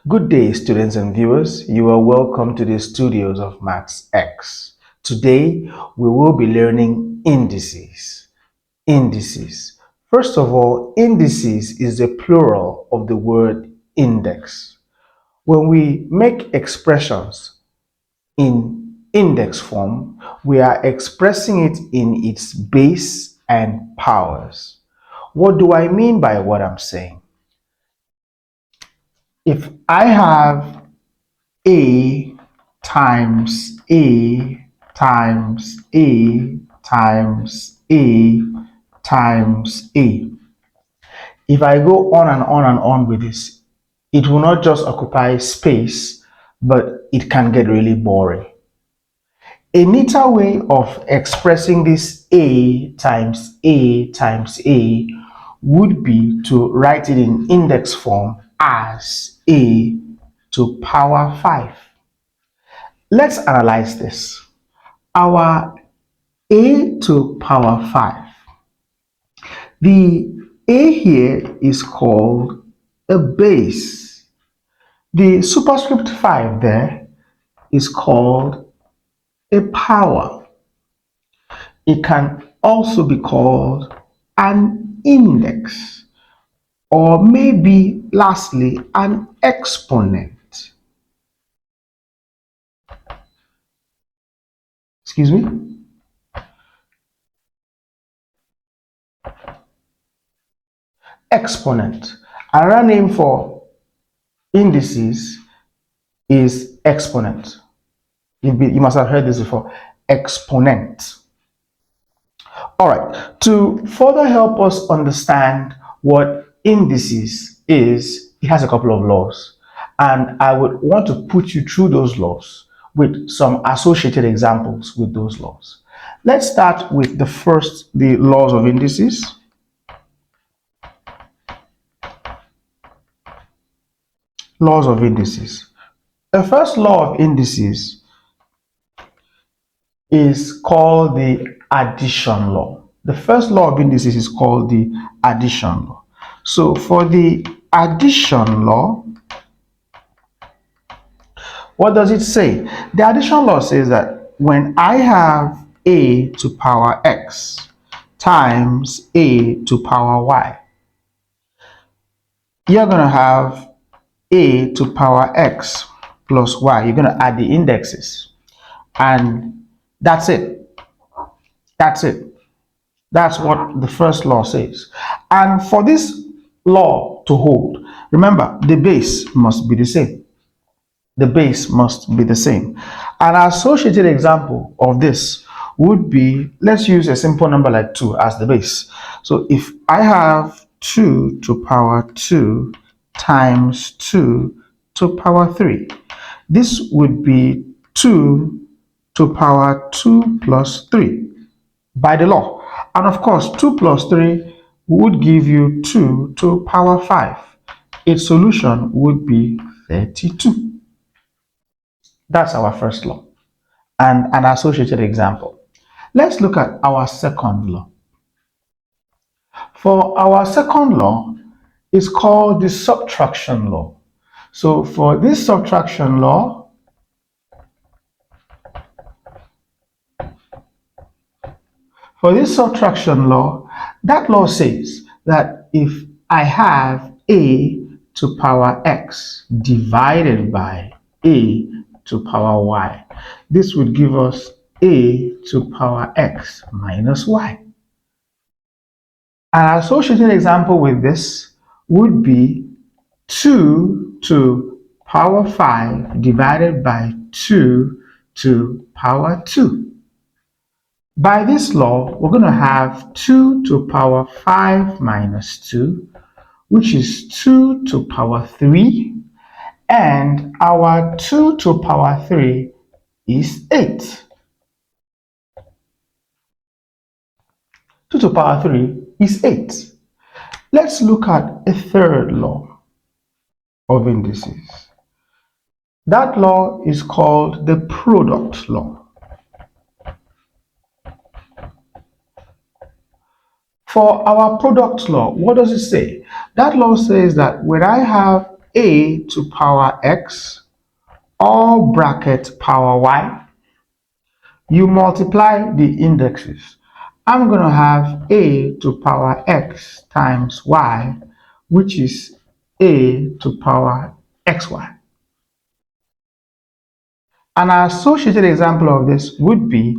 Good day, students and viewers. You are welcome to the studios of MathsX. Today, we will be learning indices. Indices. First of all, indices is the plural of the word index. When we make expressions in index form, we are expressing it in its base and powers. What do I mean by what I'm saying? If I have A times A times A times A times A. If I go on and on and on with this, it will not just occupy space, but it can get really boring. A neater way of expressing this A times A times A would be to write it in index form as A to power 5. Let's analyze this. Our A to power 5. The A here is called a base. The superscript 5 there is called a power. It can also be called an index, or maybe lastly an exponent. Excuse me? Exponent. Another name for indices is exponent. You must have heard this before. Exponent. All right. To further help us understand what indices is, it has a couple of laws. And I would want to put you through those laws with some associated examples with those laws. Let's start with the laws of indices. Laws of indices. The first law of indices is called the addition law. The first law of indices is called the addition law. So for the addition law, what does it say? The addition law says that when I have a to power x times a to power y, you're going to have a to power x plus y. You're going to add the indexes. And that's it. That's it. That's what the first law says. And for this law to hold, remember, the base must be the same. The base must be the same. An associated example of this would be, let's use a simple number like 2 as the base. So if I have 2 to power 2 times 2 to power 3, this would be 2 to power 2 plus 3 by the law. And of course, 2 plus 3 would give you 2 to power 5. Its solution would be 32. That's our first law and an associated example. Let's look at our second law. For our second law, it's called the subtraction law. So for this subtraction law, that law says that if I have a to power x divided by a to power y, this would give us a to power x minus y. An associated example with this would be 2 to power 5 divided by 2 to power 2. By this law, we're going to have 2 to power 5 minus 2, which is 2 to power 3, and our 2 to power 3 is 8. 2 to power 3 is 8. Let's look at a third law of indices. That law is called the product law. For our product law, what does it say? That law says that when I have a to power x, all bracket power y. You multiply the indexes. I'm going to have a to power x times y, which is a to power xy. An associated example of this would be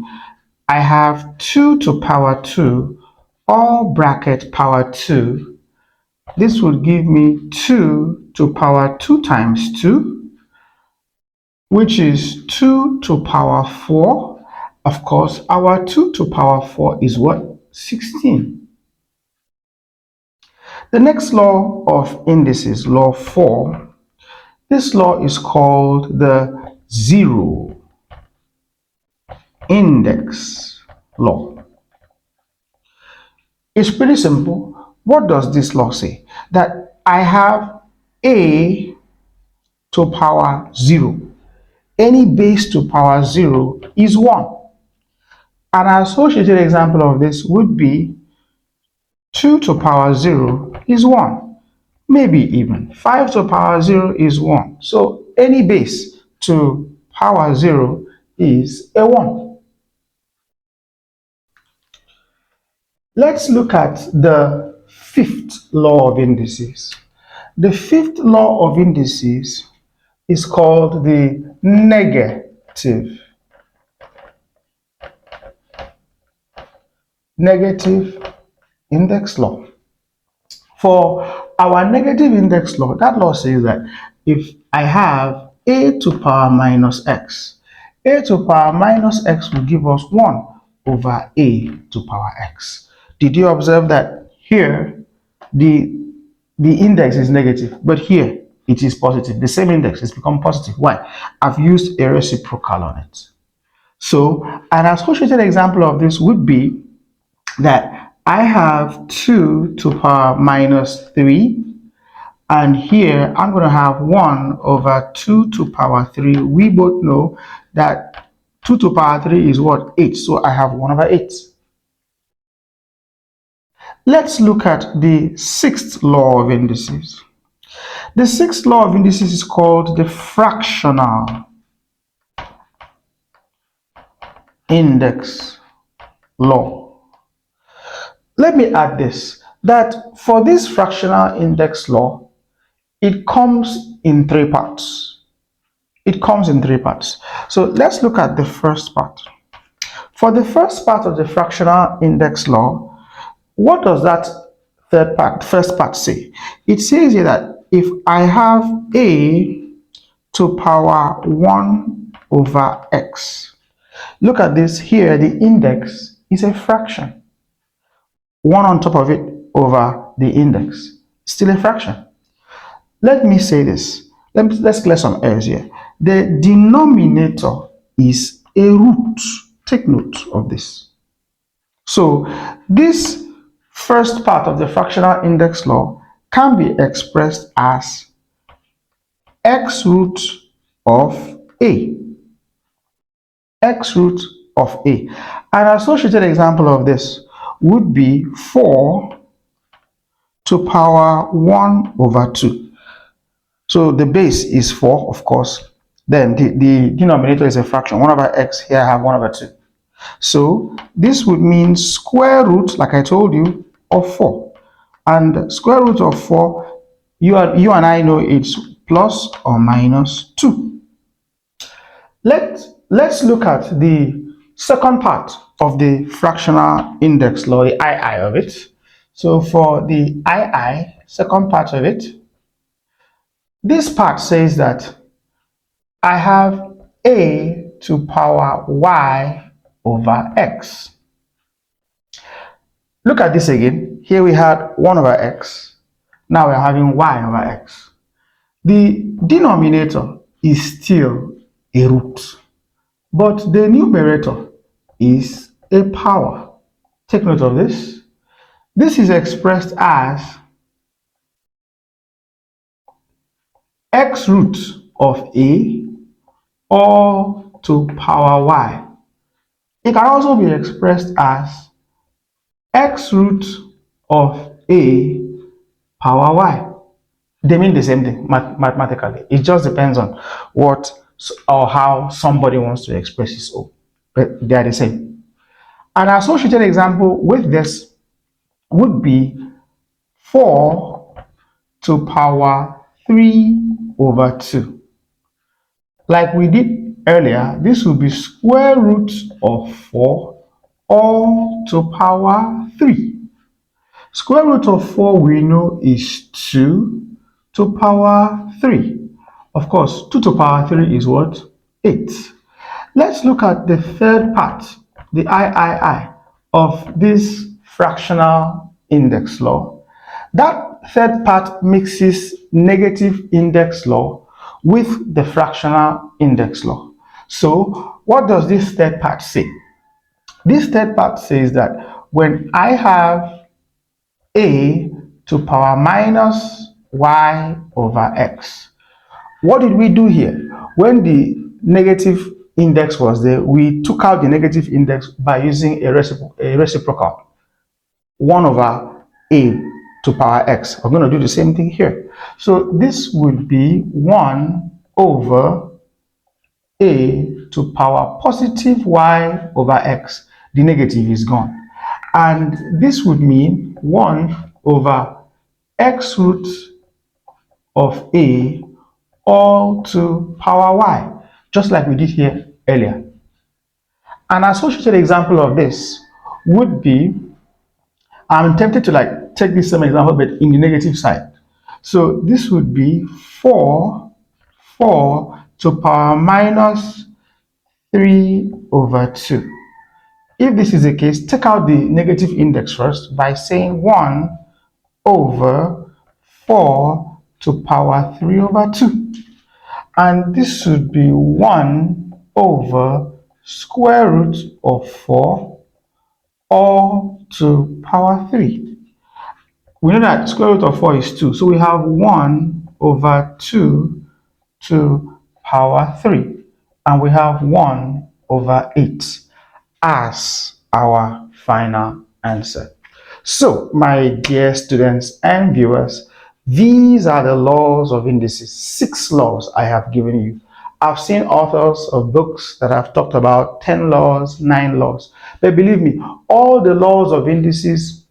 I have 2 to power 2, all bracket power 2. This would give me 2 to power 2 times 2, which is 2 to power 4. Of course, our 2 to power 4 is what? 16. The next law of indices, law 4, this law is called the zero index law. It's pretty simple. What does this law say? That I have a to power 0. Any base to power 0 is 1. An associated example of this would be 2 to power 0 is 1. Maybe even 5 to power 0 is 1. So any base to power 0 is a 1. Let's look at the fifth law of indices. The fifth law of indices is called the negative index law. For our negative index law, that law says that if I have a to power minus x, a to power minus x will give us 1 over a to power x. Did you observe that here the index is negative, but here it is positive? The same index has become positive. Why? I've used a reciprocal on it. So an associated example of this would be that I have 2 to power minus 3, and here I'm going to have 1 over 2 to power 3. We both know that 2 to power 3 is what? 8. So I have 1 over 8. Let's look at the sixth law of indices. The sixth law of indices is called the fractional index law. Let me add this, that for this fractional index law, it comes in three parts. It comes in three parts. So let's look at the first part. For the first part of the fractional index law, what does that first part say? It says here that if I have a to power 1 over x, look at this here, the index is a fraction. 1 on top of it over the index, still a fraction. Let me say this. Let's clear some errors here. The denominator is a root. Take note of this. So this first part of the fractional index law can be expressed as x root of a. X root of a. An associated example of this would be 4 to power 1 over 2. So the base is 4, of course. Then the denominator is a fraction. 1 over x, here I have 1 over 2. So this would mean square root, like I told you, of 4. And square root of 4, you and I know it's plus or minus 2. Let's look at the second part of the fractional index law, the II of it. So for the II, second part of it, this part says that I have a to power y over x. Look at this again. Here we had 1 over x. Now we're having y over x. The denominator is still a root, but the numerator is a power. Take note of this. This is expressed as x root of a all to power y. It can also be expressed as x root of a power y. They mean the same thing mathematically. It just depends on what or how somebody wants to express his own. But they are the same. An associated example with this would be 4 to power 3 over 2. Like we did earlier, this will be square root of 4 all to power 3. Square root of 4 we know is 2 to power 3. Of course, 2 to power 3 is what? 8. Let's look at the third part, the III of this fractional index law. That third part mixes negative index law with the fractional index law. So what does this third part say? This third part says that when I have a to power minus y over x, what did we do here? When the negative index was there, we took out the negative index by using a reciprocal, 1 over a to power x. We're going to do the same thing here. So this would be 1 over a to power positive y over x. The negative is gone. And this would mean 1 over x root of a all to power y, just like we did here earlier. An associated example of this would be, I'm tempted to like take this same example but in the negative side. So this would be 4 to power minus 3 over 2. If this is the case, take out the negative index first by saying 1 over 4 to power 3 over 2. And this should be 1 over square root of 4 all to power 3. We know that square root of 4 is 2, so we have 1 over 2 to power 3, and we have 1 over 8 as our final answer. So, my dear students and viewers, these are the laws of indices, 6 laws I have given you. I've seen authors of books that have talked about 10 laws, 9 laws. But believe me, all the laws of indices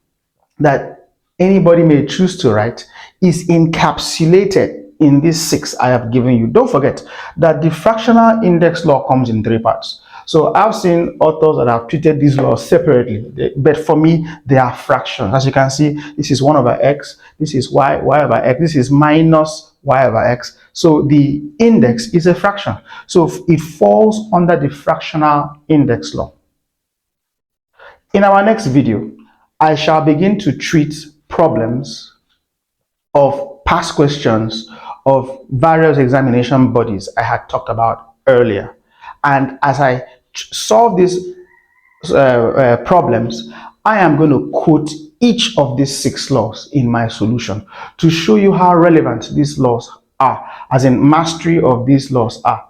that anybody may choose to write is encapsulated in these 6 I have given you. Don't forget that the fractional index law comes in 3 parts. So I've seen authors that have treated these laws separately, but for me, they are fractions. As you can see, this is 1 over x, this is y over x, this is minus y over x. So the index is a fraction. So it falls under the fractional index law. In our next video, I shall begin to treat problems of past questions of various examination bodies I had talked about earlier. And as I solve these problems, I am going to quote each of these 6 laws in my solution to show you how relevant these laws are, as in mastery of these laws are.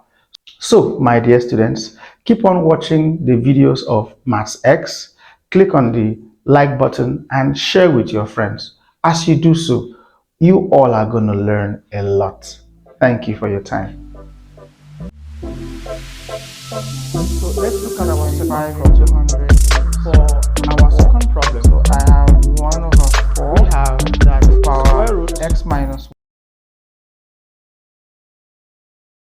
So, my dear students, keep on watching the videos of MathsX, click on the like button and share with your friends. As you do so, you all are going to learn a lot. Thank you for your time. So let's look at our 5 from 200.